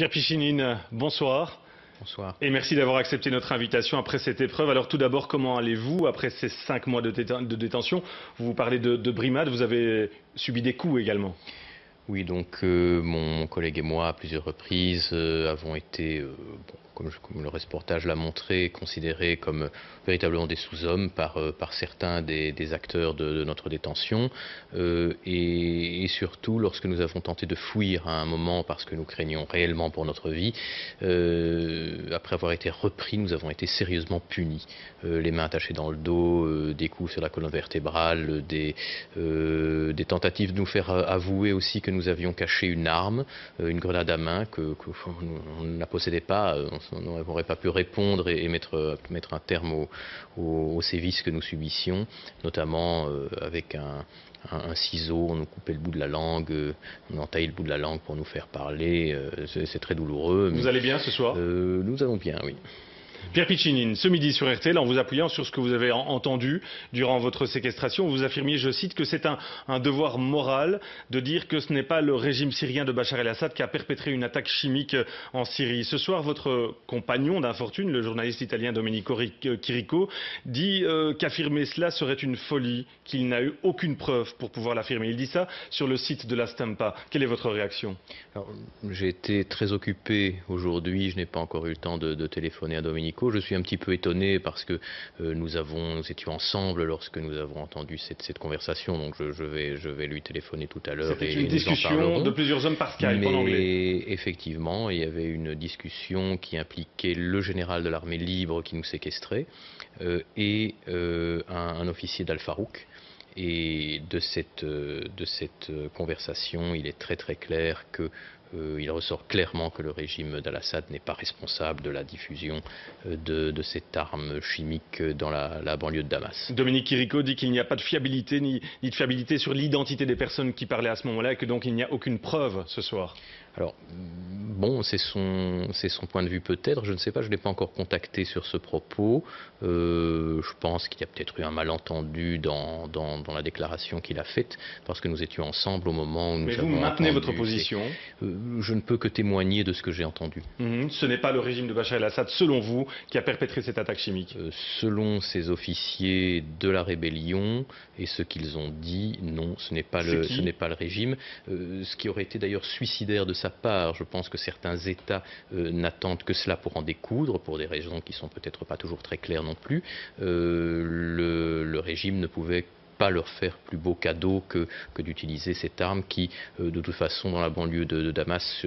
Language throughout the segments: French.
Pierre Pichinine, bonsoir. Bonsoir. Et merci d'avoir accepté notre invitation après cette épreuve. Alors tout d'abord, comment allez-vous après ces 5 mois de détention? Vous parlez de brimade, vous avez subi des coups également. Oui, donc mon collègue et moi, à plusieurs reprises, avons été, comme le reportage l'a montré, considérés comme véritablement des sous-hommes par certains des acteurs de notre détention. Et surtout, lorsque nous avons tenté de fuir à un moment parce que nous craignions réellement pour notre vie, après avoir été repris, nous avons été sérieusement punis. Les mains attachées dans le dos, des coups sur la colonne vertébrale, des tentatives de nous faire avouer aussi que nous avions caché une arme, une grenade à main on ne la possédait pas, on n'aurait pas pu répondre et mettre un terme aux sévices que nous subissions, notamment avec un ciseau, on nous coupait le bout de la langue, on entaillait le bout de la langue pour nous faire parler, c'est très douloureux. Vous allez bien ce soir? Nous allons bien, oui. Pierre Pichinine, ce midi sur RTL, en vous appuyant sur ce que vous avez entendu durant votre séquestration, vous affirmiez, je cite, que c'est un devoir moral de dire que ce n'est pas le régime syrien de Bachar el-Assad qui a perpétré une attaque chimique en Syrie. Ce soir, votre compagnon d'infortune, le journaliste italien Domenico Chirico, dit qu'affirmer cela serait une folie, qu'il n'a eu aucune preuve pour pouvoir l'affirmer. Il dit ça sur le site de la Stampa. Quelle est votre réaction? J'ai été très occupé aujourd'hui, je n'ai pas encore eu le temps de téléphoner à Domenico. Je suis un petit peu étonné parce que nous étions ensemble lorsque nous avons entendu cette conversation, donc je vais lui téléphoner tout à l'heure. C'était une discussion de plusieurs hommes par Skype en anglais. Effectivement, il y avait une discussion qui impliquait le général de l'armée libre qui nous séquestrait et un officier d'Al-Farouk. Et de cette conversation, il est très très clair que il ressort clairement que le régime d'Al-Assad n'est pas responsable de la diffusion de cette arme chimique dans la banlieue de Damas. Domenico Chirico dit qu'il n'y a pas de fiabilité ni de fiabilité sur l'identité des personnes qui parlaient à ce moment-là et que donc il n'y a aucune preuve ce soir. Alors, bon, c'est son point de vue peut-être, je ne sais pas, je ne l'ai pas encore contacté sur ce propos. Je pense qu'il y a peut-être eu un malentendu dans la déclaration qu'il a faite, parce que nous étions ensemble au moment où nous avons entendu. Mais vous maintenez votre position? Je ne peux que témoigner de ce que j'ai entendu. Ce n'est pas le régime de Bachar el-Assad, selon vous, qui a perpétré cette attaque chimique? Selon ces officiers de la rébellion et ce qu'ils ont dit, non, ce n'est pas le régime. Ce qui aurait été d'ailleurs suicidaire de sa part. Je pense que certains États n'attendent que cela pour en découdre, pour des raisons qui sont peut-être pas toujours très claires non plus. Le régime ne pouvait pas leur faire plus beau cadeau que d'utiliser cette arme qui, de toute façon, dans la banlieue de Damas,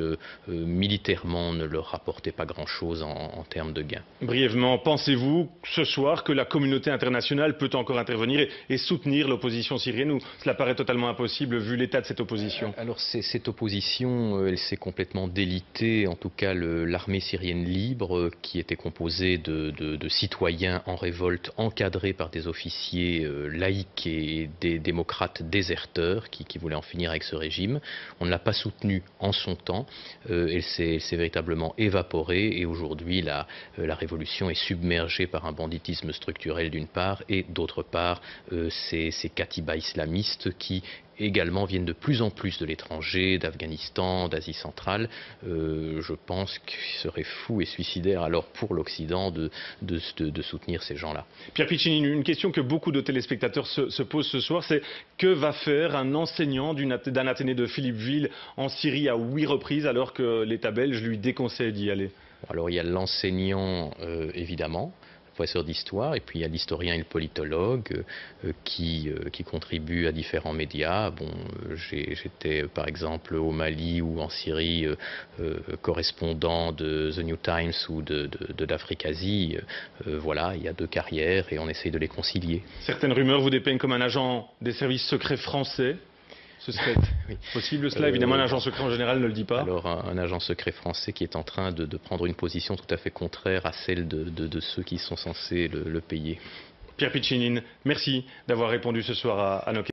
militairement ne leur rapportait pas grand-chose en termes de gains. Brièvement, pensez-vous ce soir que la communauté internationale peut encore intervenir et soutenir l'opposition syrienne, ou cela paraît totalement impossible vu l'état de cette opposition? Alors cette opposition, elle s'est complètement délitée. En tout cas, l'armée syrienne libre, qui était composée de citoyens en révolte encadrés par des officiers laïcs et des démocrates déserteurs qui voulaient en finir avec ce régime. On ne l'a pas soutenu en son temps. Elle s'est véritablement évaporée et aujourd'hui la révolution est submergée par un banditisme structurel d'une part et d'autre part ces katibas islamistes qui également viennent de plus en plus de l'étranger, d'Afghanistan, d'Asie centrale. Je pense qu'il serait fou et suicidaire alors pour l'Occident de soutenir ces gens-là. Pierre Pichinine, une question que beaucoup de téléspectateurs se posent ce soir, c'est que va faire un enseignant d'un athénée de Philippeville en Syrie à 8 reprises alors que l'État belge lui déconseille d'y aller? Alors il y a l'enseignant évidemment, professeur d'histoire, et puis il y a l'historien et le politologue qui contribuent à différents médias. Bon, j'étais par exemple au Mali ou en Syrie correspondant de The New Times ou d'Africasie. Voilà, il y a 2 carrières et on essaye de les concilier. Certaines rumeurs vous dépeignent comme un agent des services secrets français. Ce serait possible cela? Évidemment, un agent secret en général ne le dit pas. Alors, un agent secret français qui est en train de prendre une position tout à fait contraire à celle de ceux qui sont censés le payer. Pierre Pichinine, merci d'avoir répondu ce soir à nos questions.